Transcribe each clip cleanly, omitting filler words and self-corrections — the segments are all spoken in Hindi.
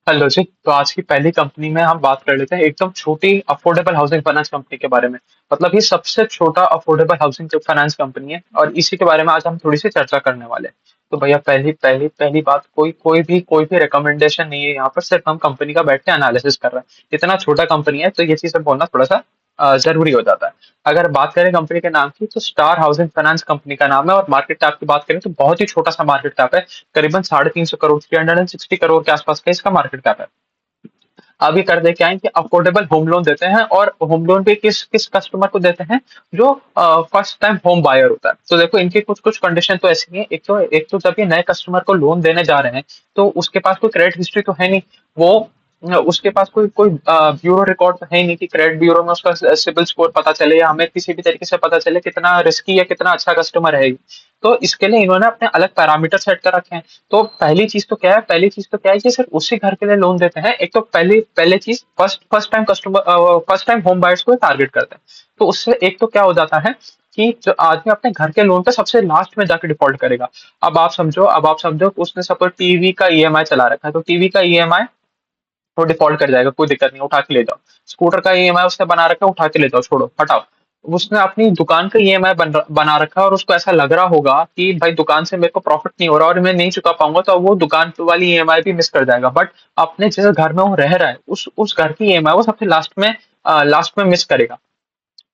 हेलो जी। तो आज की पहली कंपनी में हम बात कर लेते हैं एकदम छोटी अफोर्डेबल हाउसिंग फाइनेंस कंपनी के बारे में। मतलब ये सबसे छोटा अफोर्डेबल हाउसिंग फाइनेंस कंपनी है और इसी के बारे में आज हम थोड़ी सी चर्चा करने वाले हैं। तो भैया पहली पहली पहली बात, कोई भी रिकमेंडेशन नहीं है यहाँ पर, सिर्फ हम कंपनी का बैठ के एनालिसिस कर रहे हैं। इतना छोटा कंपनी है तो ये चीजें बोलना थोड़ा सा जरूरी हो जाता है। अगर बात करें कंपनी के नाम की, तो स्टार हाउसिंग फाइनेंस कंपनी का नाम है, और मार्केट कैप की बात करें तो बहुत ही छोटा सा मार्केट कैप है। करीबन 350 करोड़, 360 करोड़ के आसपास का इसका मार्केट कैप है। अब ये कर दे क्या है कि अफोर्डेबल होम लोन देते हैं, और होम लोन भी किस किस कस्टमर को देते हैं, जो फर्स्ट टाइम होम बायर होता है। तो देखो इनकी कुछ कुछ कंडीशन तो ऐसी है। एक तो जब ये नए कस्टमर को लोन देने जा रहे हैं, तो उसके पास कोई क्रेडिट हिस्ट्री तो है नहीं। वो उसके पास कोई कोई ब्यूरो रिकॉर्ड तो है ही नहीं कि क्रेडिट ब्यूरो में उसका सिबिल स्कोर पता चले, या हमें किसी भी तरीके से पता चले कितना रिस्की या कितना अच्छा कस्टमर है। तो इसके लिए इन्होंने अपने अलग पैरामीटर सेट कर रखे हैं। तो पहली चीज तो क्या है कि सिर्फ उसी घर के लिए लोन देते हैं। एक तो पहली पहले चीज, first first time home buyers को टारगेट करते हैं। तो उससे एक तो क्या हो जाता है कि जो आदमी अपने घर के लोन पे सबसे लास्ट में जाके डिफॉल्ट करेगा। अब आप समझो उसने सपोज टीवी का ईएमआई चला रखा है, तो टीवी का ईएमआई वो डिफॉल्ट कर जाएगा, कोई दिक्कत नहीं, उठा के ले जाओ। स्कूटर का ईएमआई उसने बना रखा है, उठा के ले जाओ, छोड़ो, हटाओ। उसने अपनी दुकान का ईएमआई बना रखा है, और उसको ऐसा लग रहा होगा कि भाई दुकान से मेरे को प्रॉफिट नहीं हो रहा और मैं नहीं चुका पाऊंगा, तो अब वो दुकान वाली ईएमआई भी मिस कर जाएगा। बट अपने जिस घर में वो रह रहा है, उस घर की ईएमआई वो सबसे लास्ट में मिस करेगा।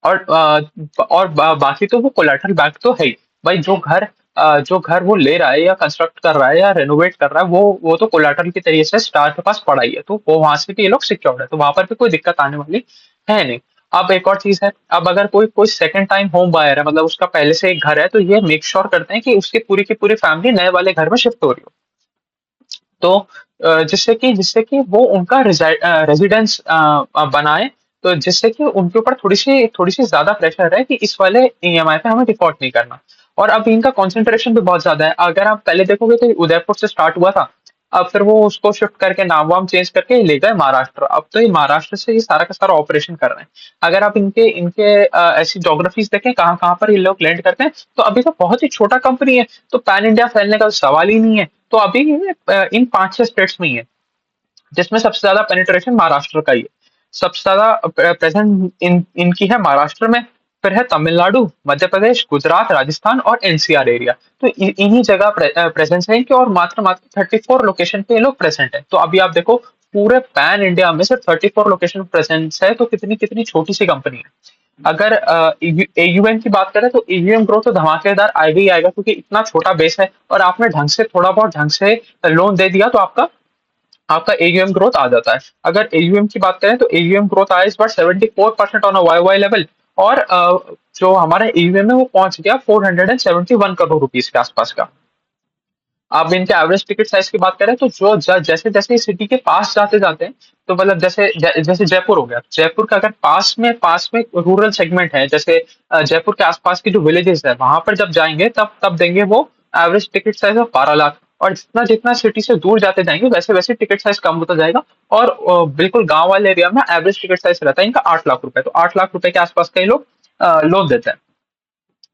और बाकी तो वो कोलेटरल बैक तो है ही। भाई जो घर वो ले रहा है या कंस्ट्रक्ट कर रहा है या रेनोवेट कर रहा है, वो तो कोलेटरल की तरीके से स्टार के पास पड़ा ही है, तो वो वहां से भी ये लोग सिक्योर्ड है, तो वहां पर भी कोई दिक्कत आने वाली है नहीं। अब एक और चीज है, अब अगर कोई कोई सेकंड टाइम होम बायर है, मतलब उसका पहले से एक घर है, तो ये मेक श्योर करते हैं कि उसकी पूरी की पूरी फैमिली नए वाले घर में शिफ्ट हो रही हो। तो जिससे कि वो उनका रेजिडेंस बनाए, तो जिससे कि उनके ऊपर थोड़ी सी ज्यादा प्रेशर है कि इस वाले ईएमआई पे हमें डिफॉल्ट नहीं करना। और अब इनका कंसंट्रेशन भी बहुत ज्यादा है। अगर आप पहले देखोगे तो ये उदयपुर से स्टार्ट हुआ था। अब फिर वो उसको शिफ्ट करके नाम वाम चेंज करके ले गए महाराष्ट्र। अब तो ये महाराष्ट्र से ये सारा का सारा ऑपरेशन कर रहे हैं। अगर आप इनके इनके ऐसी जोग्राफीज देखें कहाँ कहाँ पर ये लोग लैंड करते हैं, तो अभी तो बहुत ही छोटा कंपनी है, तो पैन इंडिया फैलने का सवाल ही नहीं है। तो अभी ये इन 5-6 स्टेट्स में ही है, जिसमें सबसे ज्यादा पेनिट्रेशन महाराष्ट्र का ही है। सबसे ज्यादा प्रेजेंट इनकी है महाराष्ट्र में, फिर है तमिलनाडु, मध्य प्रदेश, गुजरात, राजस्थान और एनसीआर एरिया। तो इन्हीं जगह प्रेजेंस है इनके, और मात्र मात्र 34 लोकेशन पे ये लोग प्रेजेंट है। तो अभी आप देखो, पूरे पैन इंडिया में सिर्फ 34 लोकेशन प्रेजेंस है, तो कितनी कितनी छोटी सी कंपनी है। अगर एयूएम की बात करें, तो एयूएम ग्रोथ तो धमाकेदार आएगा ही आएगा, क्योंकि इतना छोटा बेस है, और आपने थोड़ा बहुत ढंग से लोन दे दिया, तो आपका आपका एयूएम ग्रोथ आ जाता है। अगर एयूएम की बात करें, तो एयूएम ग्रोथ आया इस बार 74% ऑन वाई वाई लेवल। और जो हमारा एयूएम है वो पहुंच गया 471 करोड़ रुपीज के आसपास का। अब इनके एवरेज टिकट साइज की बात करें, तो जैसे जैसे सिटी के पास जाते जाते हैं, तो मतलब जैसे जयपुर हो गया, जयपुर का अगर पास में रूरल सेगमेंट है, जैसे जयपुर के आसपास की जो विलेजेस है, वहां पर जब जाएंगे तब तब देंगे वो average ticket size of 12 lakh. और जितना जितना सिटी से दूर जाते जाएंगे, वैसे वैसे टिकट साइज कम होता जाएगा। और बिल्कुल गांव वाले एरिया में एवरेज टिकट साइज रहता है इनका 8 लाख रुपए। तो 8 लाख रुपए के आसपास का ये लोग लोन देते हैं।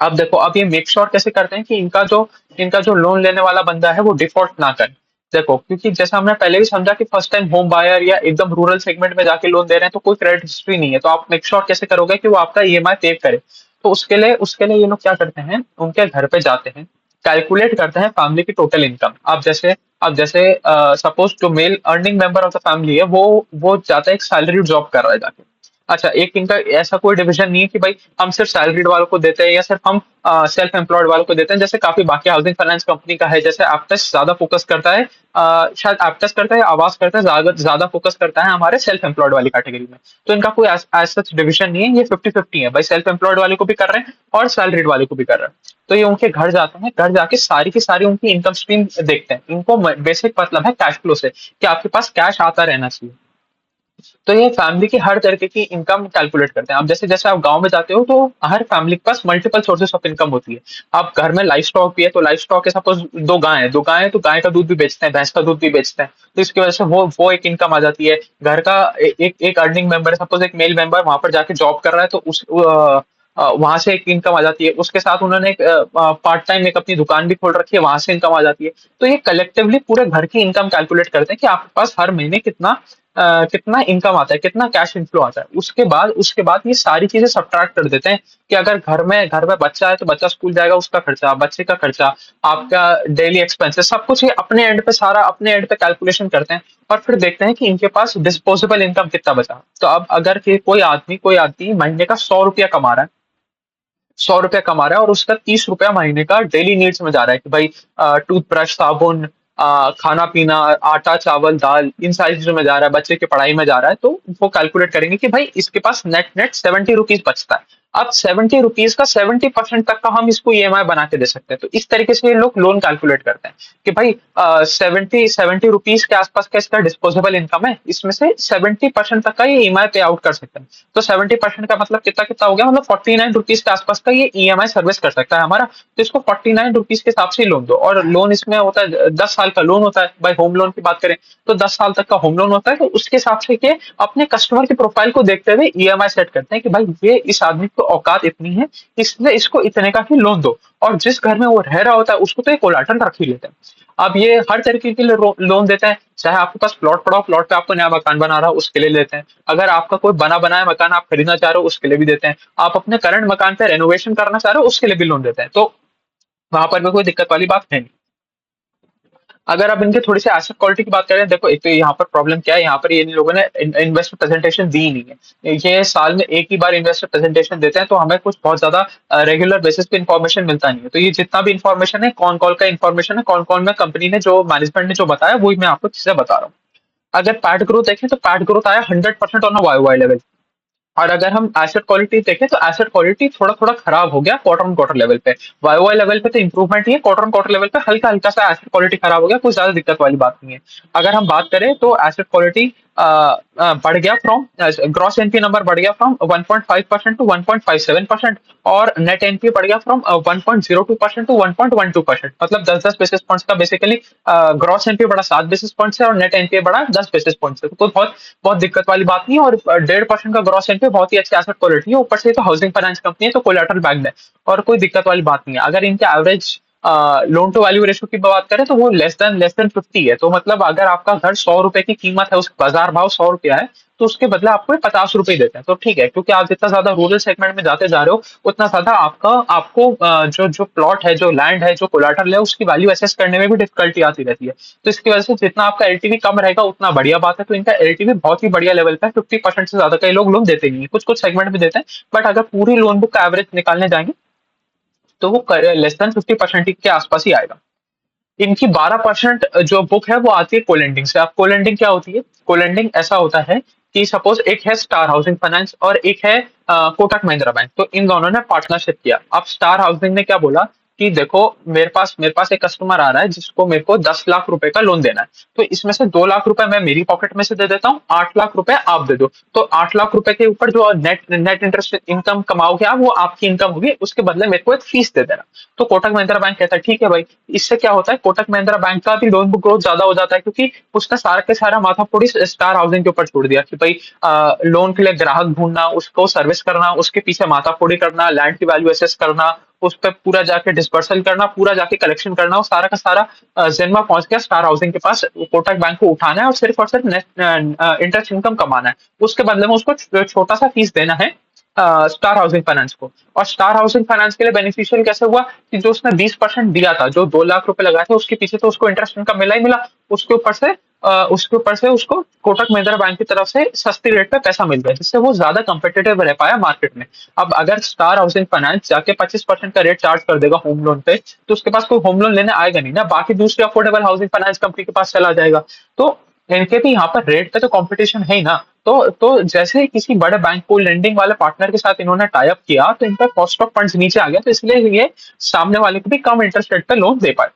अब देखो, अब ये मेक श्योर कैसे करते हैं कि इनका जो लोन लेने वाला बंदा है वो डिफॉल्ट ना करे। देखो, क्योंकि जैसा हमने पहले भी समझा कि फर्स्ट टाइम होम बायर या एकदम रूरल सेगमेंट में जाके लोन दे रहे हैं, तो कोई क्रेडिट हिस्ट्री नहीं है, तो आप मेक श्योर कैसे करोगे कि वो आपका ईएमआई पे करे। तो उसके लिए ये लोग क्या करते हैं, उनके घर पे जाते हैं, कैलकुलेट करते हैं फैमिली की टोटल इनकम। अब जैसे सपोज जो male earning member of the family है, वो जाता है एक सैलरी जॉब कर रहा है जाके। अच्छा, एक इनका ऐसा कोई डिवीजन नहीं है कि भाई हम सिर्फ सैलरीड वालों को देते हैं या सिर्फ हम सेल्फ एम्प्लॉयड वालों को देते हैं, जैसे काफी बाकी हाउसिंग फाइनेंस कंपनी का है। जैसे एप्टस ज्यादा फोकस करता है, शायद एप्टस करता है या आवाज करता है, ज्यादा ज्यादा फोकस करता है हमारे सेल्फ एम्प्लॉयड वाली कैटेगरी में। तो इनका कोई एज सच डिवीजन नहीं है, ये 50-50 है भाई, सेल्फ एम्प्लॉयड वाले को भी कर रहे हैं और सैलरीड वाले को भी कर रहे हैं। तो ये उनके घर जाते हैं, घर जाके सारी की सारी उनकी इनकम स्ट्रीम देखते हैं। इनको बेसिक मतलब है कैश फ्लो से, कि आपके पास कैश आता रहना चाहिए। तो ये फैमिली की हर तरीके की इनकम कैलकुलेट करते हैं। अब जैसे जैसे आप गांव में जाते हो, तो हर फैमिली के पास मल्टीपल सोर्सेस ऑफ इनकम होती है। आप घर में लाइफ स्टॉक भी है, तो लाइफ स्टॉक है, सपोज दो गाय है तो गाय का दूध भी बेचते हैं, भैंस का दूध भी बेचते हैं, तो इसकी वजह से वो एक इनकम आ जाती है। घर का एक एक अर्निंग मेंबर है, सपोज एक मेल मेंबर वहां पर जाके जॉब कर रहा है, तो वहां से एक इनकम आ जाती है, उसके साथ उन्होंने एक पार्ट टाइम एक अपनी दुकान भी खोल रखी है, वहां से इनकम आ जाती है। तो ये कलेक्टिवली पूरे घर की इनकम कैलकुलेट करते हैं कि आपके पास हर महीने कितना इनकम आता है, कितना कैश इनफ्लो आता है। उसके बाद ये सारी चीजें सब्ट्रैक्ट कर देते हैं कि अगर घर में बच्चा है तो बच्चा स्कूल जाएगा, उसका खर्चा, बच्चे का खर्चा, आपका डेली एक्सपेंसेस, सब कुछ ये अपने एंड पे, सारा अपने एंड पे कैलकुलेशन करते हैं। और फिर देखते हैं कि इनके पास डिस्पोजेबल इनकम कितना बचा। तो अब अगर कोई आदमी महीने का 100 रुपया कमा रहा है, 100 रुपया कमा रहा है और उसका 30 रुपया महीने का डेली नीड्स में जा रहा है कि भाई टूथब्रश, साबुन, खाना पीना, आटा चावल दाल, इन सारी चीजों में जा रहा है, बच्चे की पढ़ाई में जा रहा है, तो वो कैलकुलेट करेंगे कि भाई इसके पास नेट नेट 70 रुपीज बचता है। अब 70 रुपीज का 70% तक का हम इसको ईएमआई बना के दे सकते हैं। तो इस तरीके से ये लोग लोन कैलकुलेट करते हैं कि भाई 70 रुपीज के आसपास का इसका डिस्पोजेबल इनकम है, इसमें से 70% तक का ये ईएमआई पे आउट कर सकते हैं। तो 70% का मतलब कितना कितना हो गया, मतलब 49 रुपीज के आसपास का ये ईएमआई सर्विस कर सकता है हमारा। तो इसको 49 रुपीज के हिसाब से लोन दो। और लोन इसमें होता है 10 साल का लोन होता है। भाई होम लोन की बात करें तो 10 साल तक का होम लोन होता है। तो उसके हिसाब से ये अपने कस्टमर की प्रोफाइल को देखते हुए ईएमआई सेट करते हैं कि भाई ये इस आदमी को औकात इतनी है, इसलिए इसको इतने का ही लोन दो। और जिस घर में वो रह रहा होता है उसको तो एक कोलाटरल रख ही लेते हैं। अब ये हर तरीके के लिए लोन देते हैं। चाहे आपके पास प्लॉट पड़ा हो, प्लॉट पे आपको नया मकान बना रहा हो, उसके लिए लेते हैं। अगर आपका कोई बना बनाया मकान आप खरीदना चाह रहे हो, उसके लिए भी देते हैं। आप अपने करंट मकान पे रेनोवेशन करना चाह रहे हो, उसके लिए भी लोन देते हैं। तो वहां पर भी कोई दिक्कत वाली बात है नहीं। अगर आप इनके थोड़ी सी एसेट क्वालिटी की बात करें, देखो एक तो यहाँ पर प्रॉब्लम क्या है, यहाँ पर ये इन लोगों ने इन्वेस्टर प्रेजेंटेशन दी ही नहीं है। ये साल में एक ही बार इन्वेस्टर प्रेजेंटेशन देते हैं, तो हमें कुछ बहुत ज्यादा रेगुलर बेसिस पे इन्फॉर्मेशन मिलता नहीं है। तो ये जितना भी इन्फॉर्मेशन है, कौन कौन का इन्फॉर्मेशन है, कौन कौन में कंपनी ने जो मैनेजमेंट ने जो बताया, वही मैं आपको चीजें बता रहा हूँ। अगर पैट ग्रोथ देखें तो पैट ग्रोथ आया 100% ऑन वाई वाई लेवल। और अगर हम एसेट क्वालिटी देखें तो एसेट क्वालिटी थोड़ा थोड़ा खराब हो गया क्वार्टर ऑन क्वार्टर लेवल पे। वाई वाई लेवल पे तो इंप्रूवमेंट ही है, क्वार्टर ऑन क्वार्टर लेवल पे हल्का हल्का सा एसेट क्वालिटी खराब हो गया, कोई ज्यादा दिक्कत वाली बात नहीं है। अगर हम बात करें तो एसेट क्वालिटी बढ़ गया फ्रॉम, ग्रॉस एनपी नंबर बढ़ गया फ्रॉम 1.5% टू 1.57%। और नेट एनपी बढ़ गया फ्रॉम 1.02% टू 1.12%। मतलब 10-10 बेसिस पॉइंट्स का बेसिकली ग्रॉस एनपी बढ़ा 7 बेसिस पॉइंट से और नेट एनपी बढ़ा 10 बेसिस पॉइंट से। तो बहुत बहुत दिक्कत वाली बात नहीं है। और 1.5% का ग्रॉस एनपी बहुत ही अच्छी एसेट क्वालिटी है। ऊपर से तो हाउसिंग फाइनेंस कंपनी है, तो कोलेटरल बैक्ड है और कोई दिक्कत वाली बात नहीं है। अगर इनके average loan to value ratio की बात करें तो वो लेस देन 50 है। तो मतलब अगर आपका घर 100 रुपए की कीमत है, उसका बाजार भाव 100 रुपया है, तो उसके बदले आपको 50 रुपए देते हैं। तो ठीक है, क्योंकि आप जितना ज्यादा रूरल सेगमेंट में जाते जा रहे हो, उतना ज्यादा आपको जो जो प्लॉट है, जो लैंड है, जो कोलाटरल है, उसकी वैल्यू एसेस करने में भी डिफिकल्टी आती रहती है। तो इसकी वजह से जितना आपका एलटीवी कम रहेगा उतना बढ़िया बात है। तो इनका एलटीवी बहुत ही बढ़िया लेवल पे है, 50% से ज्यादा कई लोग लोन देते नहीं है, कुछ कुछ सेगमेंट में देते हैं। बट अगर पूरी लोन बुक का एवरेज निकालने जाएंगे तो वो लेस देन 50% के आसपास ही आएगा। इनकी 12% जो बुक है वो आती है कोलेंडिंग से। अब कोलेंडिंग क्या होती है? कोलेंडिंग ऐसा होता है कि सपोज एक है स्टार हाउसिंग फाइनेंस और एक है कोटक महिंद्रा बैंक। तो इन दोनों ने पार्टनरशिप किया। अब स्टार हाउसिंग ने क्या बोला कि देखो, मेरे पास एक कस्टमर आ रहा है जिसको मेरे को 10 लाख रुपए का लोन देना है। तो इसमें से 2 लाख रुपए मैं मेरी पॉकेट में से दे देता हूँ, 8 लाख रुपए आप दे दो। तो 8 लाख रुपए के ऊपर जो नेट नेट इंटरेस्ट इनकम कमाओगे आप, वो आपकी इनकम होगी, उसके बदले मेरे को एक फीस दे देना। तो कोटक महिंद्रा बैंक कहता है ठीक है भाई। इससे क्या होता है, कोटक महिंद्रा बैंक का भी लोन बुक ग्रोथ ज्यादा हो जाता है, क्योंकि उसने सारा के सारा माथा फोड़ी स्टार हाउसिंग के ऊपर छोड़ दिया कि भाई लोन के लिए ग्राहक ढूंढना, उसको सर्विस करना, उसके पीछे माथा फोड़ी करना, लैंड की वैल्यू एसेस करना, उस पर पूरा जाके डिस्पर्सल करना, पूरा जाके कलेक्शन करना, वो सारा का सारा जिम्मा पहुंच गया स्टार हाउसिंग के पास। कोटक बैंक को उठाना है और सिर्फ इंटरेस्ट इनकम कमाना है। उसके बदले में उसको छोटा सा फीस देना है स्टार हाउसिंग फाइनेंस को। और स्टार हाउसिंग फाइनेंस के लिए बेनिफिशियल कैसे हुआ कि जो उसने 20% दिया था, जो 2 लाख रुपए लगाए थे, उसके पीछे तो उसको इंटरेस्ट इनकम मिला ही मिला। उसके ऊपर से उसको कोटक महिंद्रा बैंक की तरफ से सस्ती रेट पे पैसा मिल गया, जिससे वो ज्यादा कंपेटिटिव रह पाया मार्केट में। अब अगर स्टार हाउसिंग फाइनेंस जाके 25% का रेट चार्ज कर देगा होम लोन पे, तो उसके पास कोई होम लोन लेने आएगा नहीं ना, बाकी दूसरी अफोर्डेबल हाउसिंग फाइनेंस कंपनी के पास चला जाएगा। तो इनके भी यहाँ पर रेट पे तो कंपटीशन है ही ना। तो जैसे ही किसी बड़े बैंक को लेंडिंग वाले पार्टनर के साथ इन्होंने टाई अप किया, तो इनका कॉस्ट ऑफ फंड्स नीचे आ गया। तो इसलिए ये सामने वाले को भी कम इंटरेस्ट रेट पे लोन दे पाए।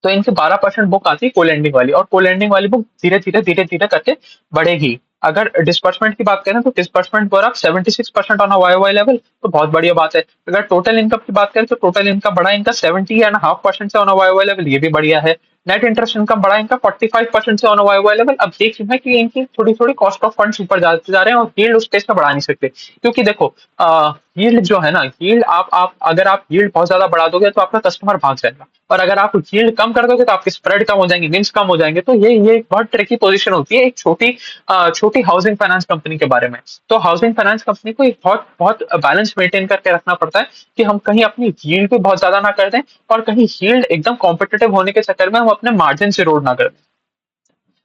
तो इनकी 12% बुक आती है कोलैंडिंग वाली। और कोलैंडिंग वाली बुक धीरे धीरे करके बढ़ेगी। अगर डिस्बर्समेंट की बात करें तो डिस्बर्समेंट पर आप 76% ऑन वाई लेवल, तो बहुत बढ़िया बात है। अगर टोटल इनकम की बात करें तो टोटल इनकम बढ़ा इनका 70.5% से ऑन वाई लेवल, ये भी बढ़िया है। नेट इंटरेस्ट इनकम बढ़ा इनका 45% से ऑन वाई लेवल। अब देख रहे हैं कि इनकी थोड़ी थोड़ी कॉस्ट ऑफ फंड्स ऊपर जाते जा रहे हैं और यील्ड उस स्टेज पे बढ़ा नहीं सकते, क्योंकि देखो यील्ड जो है ना, यील्ड आप अगर आप यील्ड बहुत ज्यादा बढ़ा दोगे तो आपका कस्टमर भाग जाएगा, और अगर आप यील्ड कम कर दोगे तो आपके स्प्रेड कम हो जाएंगे, निम्स कम हो जाएंगे। तो ये एक बहुत ट्रिकी पोजीशन होती है एक छोटी हाउसिंग फाइनेंस कंपनी के बारे में। तो हाउसिंग फाइनेंस कंपनी को एक बहुत बहुत बैलेंस मेंटेन करके रखना पड़ता है कि हम कहीं अपनी यील्ड भी बहुत ज्यादा ना कर दें, और कहीं यील्ड एकदम कॉम्पिटिटिव होने के चक्कर में हम अपने मार्जिन से रोड ना कर दें।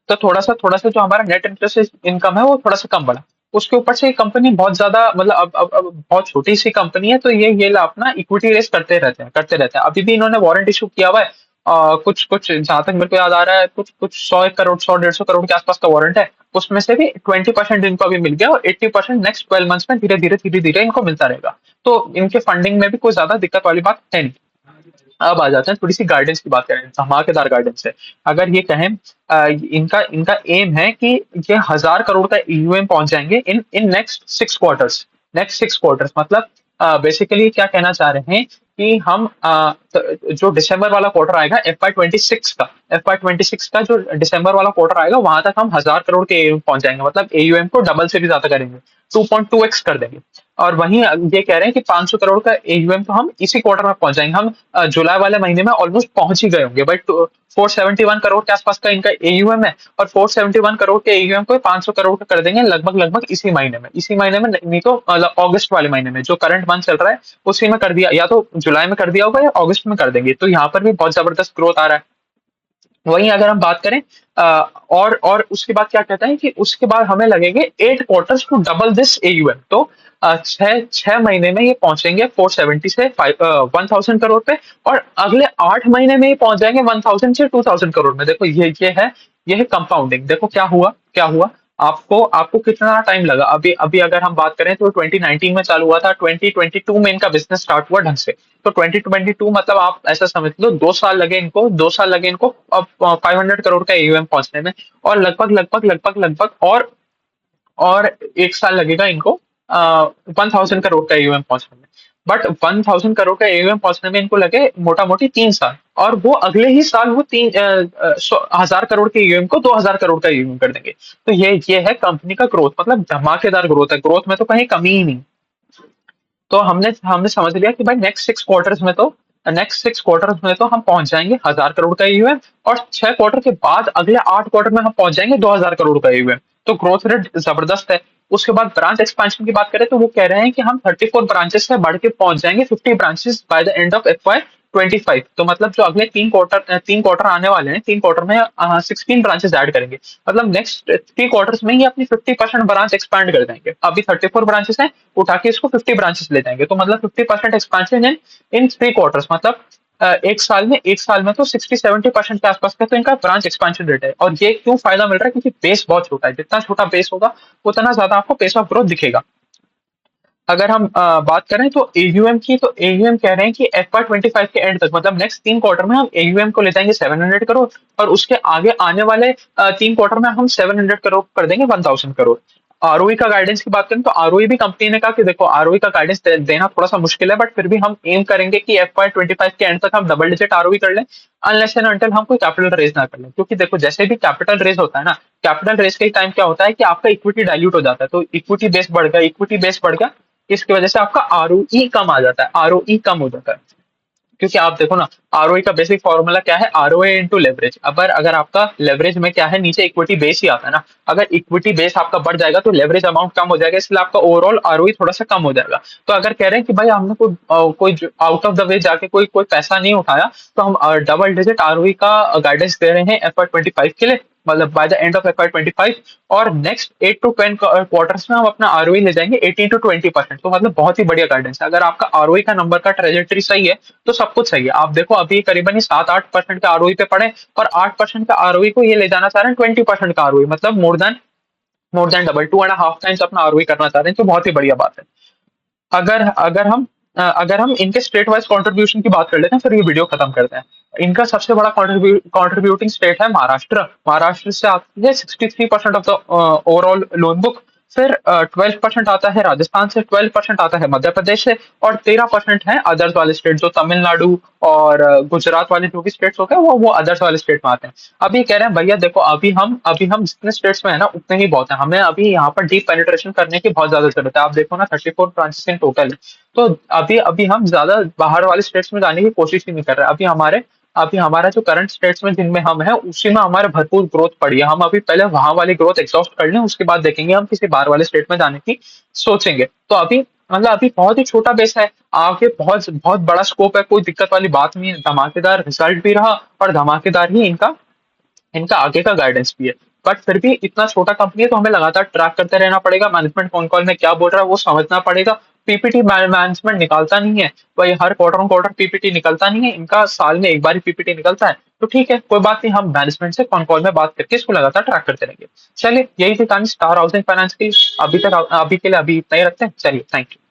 तो थोड़ा सा जो हमारा नेट इंटरेस्ट इनकम है वो थोड़ा सा कम बढ़ा। उसके ऊपर से कंपनी बहुत ज्यादा मतलब अब बहुत छोटी सी कंपनी है, तो ये अपना इक्विटी रेस करते रहते हैं। अभी भी इन्होंने वारंट इशू किया हुआ है, कुछ कुछ जहां तक मेरे को याद आ रहा है, कुछ कुछ 100 1 करोड़ 100 150 करोड़ के आसपास का वारंट है। उसमें से भी 20% इनको अभी मिल गया, और 80% नेक्स्ट 12 मंथ्स में धीरे धीरे इनको मिलता रहेगा। तो इनके फंडिंग में भी कोई ज्यादा दिक्कत वाली बात है नहीं। अब आ जाते हैं थोड़ी सी गाइडेंस की बात करें, धमाकेदार गाइडेंस है। अगर ये कहें, इनका इनका एम है कि ये 1,000 करोड़ का ईयूएम पहुंच जाएंगे इन इन नेक्स्ट 6 क्वार्टर्स। मतलब बेसिकली क्या कहना चाह रहे हैं कि हम जो दिसंबर वाला क्वार्टर आएगा एफ वाई 26 का जो दिसंबर वाला क्वार्टर आएगा, वहां तक हम 1,000 करोड़ के एयूएम पहुंच जाएंगे। मतलब एयूएम को डबल से भी ज्यादा करेंगे, 2.2x कर देंगे। और वहीं ये कह रहे हैं कि 500 करोड़ का एयूएम तो हम इसी क्वार्टर में पहुंच जाएंगे। हम जुलाई वाले महीने में ऑलमोस्ट पहुंच ही गए होंगे, बट 471 करोड़ के आसपास का इनका एयूएम है, और 471 करोड़ के एयूएम को 500 करोड़ का कर देंगे लगभग लगभग इसी महीने में नहीं तो अगस्त वाले महीने में, जो करंट मंथ चल रहा है उसी में कर दिया, या तो जुलाई में कर दिया होगा या अगस्त में कर देंगे। तो यहाँ पर भी बहुत जबरदस्त ग्रोथ आ रहा है। वहीं अगर हम बात करें, और उसके बाद क्या कहता है कि उसके बाद हमें लगेंगे 8 quarters to double this AUM. तो छह छह महीने में ये पहुंचेंगे 470 से 1,000 करोड़ पे, और अगले 8 महीने में ये पहुंच जाएंगे 1,000 से 2,000 करोड़ में। देखो ये है कंपाउंडिंग। देखो क्या हुआ। आपको आपको कितना टाइम लगा। अभी अभी अगर हम बात करें तो 2019 में चालू हुआ था, 2022 में इनका बिजनेस स्टार्ट हुआ ढंग से। तो 2022 मतलब आप ऐसा समझ लो 2 साल लगे इनको अब 500 करोड़ का एयूएम पहुंचने में, और लगभग और 1 साल लगेगा इनको 1,000 करोड़ का एयूएम पहुंचने में। बट 1,000 करोड़ का एयूएम पहुंचने में इनको लगे मोटा मोटी 3 साल, और वो अगले ही साल वो 1,000 करोड़ के ईयूएम को 2,000 करोड़ का ईयूएम कर देंगे। तो ये है कंपनी का ग्रोथ, मतलब धमाकेदार ग्रोथ है, ग्रोथ में तो कहीं कमी ही नहीं। तो हमने हमने समझ लिया कि भाई नेक्स्ट 6 क्वार्टर्स में तो हम पहुंच जाएंगे 1,000 करोड़ का ईयूएम, और 6 क्वार्टर के बाद अगले 8 क्वार्टर में हम पहुंच जाएंगे 2,000 करोड़ का ईयूएम। तो ग्रोथ रेट जबरदस्त है। उसके बाद ब्रांच एक्सपेंशन की बात करें तो वो कह रहे हैं कि हम 34 ब्रांचेस से बढ़ के पहुंच जाएंगे 50 branches by the end of FY 25। तो मतलब जो अगले 3 क्वार्टर आने वाले हैं, 3 क्वार्टर में 16 ब्रांचेस ऐड करेंगे। मतलब नेक्स्ट 3 क्वार्टर्स में ही अपनी 50% ब्रांच एक्सपैंड कर देंगे। अभी 34 ब्रांचेस हैं, उठा के इसको 50 ब्रांचेस ले जाएंगे। तो मतलब 50% एक्सपेंशन इन 3 क्वार्टर्स। मतलब एक साल में तो 60-70% के आसपास का तो इनका ब्रांच एक्सपेंशन रेट है। और ये क्यों फायदा मिल रहा है, क्योंकि बेस बहुत छोटा है। जितना छोटा बेस होगा उतना ज्यादा आपको पेस ऑफ ग्रोथ दिखेगा। अगर हम बात करें तो एयूएम की, तो एयूएम कह रहे हैं कि FY 25 के एंड तक, मतलब नेक्स्ट 3 क्वार्टर में हम एयूएम को ले जाएंगे 700 करोड़, और उसके आगे आने वाले 3 क्वार्टर में हम 700 करोड़ कर देंगे 1,000 करोड़। आरओई का गाइडेंस की बात करें तो आरओई भी कंपनी ने कहा कि देखो आरओई का गाइडेंस देना थोड़ा सा मुश्किल है, बट फिर भी हम एम करेंगे कि FY 25 के एंड तक हम डबल डिजिट आरओई कर लें, अनलेस एंड अनटिल हम कोई कैपिटल रेज ना कर लें। क्योंकि देखो जैसे भी कैपिटल रेज होता है ना, कैपिटल रेज के टाइम क्या होता है कि आपका इक्विटी डाइल्यूट हो जाता है। तो इक्विटी बेस बढ़ गया, इसकी वजह से आपका आरओई कम आ जाता है, आरओई कम हो जाता है। क्योंकि आप देखो ना, आरओई का बेसिक फॉर्मूला क्या है, आरओए इंटू लेवरेज। अगर आपका लेवरेज में क्या है, नीचे इक्विटी बेस ही आता है ना, अगर इक्विटी बेस आपका बढ़ जाएगा तो लेवरेज अमाउंट कम हो जाएगा, इसलिए आपका ओवरऑल आरओई थोड़ा सा कम हो जाएगा। तो अगर कह रहे हैं कि भाई हमने कोई आउट ऑफ द वे जाके कोई कोई पैसा नहीं उठाया, तो हम डबल डिजिट आरओई का गाइडेंस दे रहे हैं FY 25 के लिए, मतलब by the end of FY 25। और नेक्स्ट 8 to 10 क्वार्टर्स में हम अपना आरओई ले जाएंगे 18 to 20%। तो मतलब बहुत ही बढ़िया गाइडेंस है। अगर आपका आरओई का नंबर का ट्रेजेक्टरी सही है तो सब कुछ सही है। आप देखो अभी करीबन 7-8% का आरओई पे पड़े, और 8% का आरओई को ये ले जाना चाह रहे हैं 20% का आरओई, मतलब मोर देन डबल, 2.5 टाइम्स अपना आरओई करना चाह रहे हैं। तो बहुत ही बढ़िया बात है। अगर अगर हम इनके स्टेट वाइज कंट्रीब्यूशन की बात कर लेते हैं, फिर ये वीडियो खत्म करते हैं। इनका सबसे बड़ा कंट्रीब्यूटिंग स्टेट है महाराष्ट्र। महाराष्ट्र से आती है 63% of the overall loan book. फिर 12% आता है राजस्थान से, 12% आता है मध्य प्रदेश से, और 13% है अदर्स वाले स्टेट, जो तमिलनाडु और गुजरात वाले जो भी स्टेट्स होते हैं वो अदर्स वाले स्टेट में आते हैं। अभी कह रहे हैं भैया देखो, अभी हम जितने स्टेट्स में है ना उतने ही बहुत है, हमें अभी यहाँ पर डीप पेनिट्रेशन करने की बहुत ज्यादा जरूरत है। आप देखो ना 34 ब्रांचेस इन टोटल, तो अभी अभी हम ज्यादा बाहर वाले स्टेट्स में जाने की कोशिश ही नहीं कर रहे। अभी हमारा जो करंट स्टेट्स में जिनमें हम है उसी में हमारे भरपूर ग्रोथ पड़ी है। हम अभी पहले वहां वाली ग्रोथ एग्जॉस्ट कर लें, उसके बाद देखेंगे हम किसी बाहर वाले स्टेट में जाने की सोचेंगे। तो अभी मतलब अभी बहुत ही छोटा बेस है, आगे बहुत बहुत बड़ा स्कोप है, कोई दिक्कत वाली बात नहीं है। धमाकेदार रिजल्ट भी रहा और धमाकेदार ही इनका इनका आगे का गाइडेंस भी है। बट फिर भी इतना छोटा कंपनी है तो हमें लगातार ट्रैक करते रहना पड़ेगा, मैनेजमेंट कौन कॉल में क्या बोल रहा है वो समझना पड़ेगा। पीपीटी मैनेजमेंट निकालता नहीं है भाई, हर क्वार्टर ऑन क्वार्टर पीपीटी निकलता नहीं है, इनका साल में एक बार ही पीपीटी निकलता है। तो ठीक है, कोई बात नहीं, हम मैनेजमेंट से कॉन कॉल में बात करके इसको लगातार ट्रैक करते रहेंगे। चलिए, यही थी कहानी स्टार हाउसिंग फाइनेंस की। अभी के लिए अभी इतना ही रखते हैं। चलिए, थैंक यू।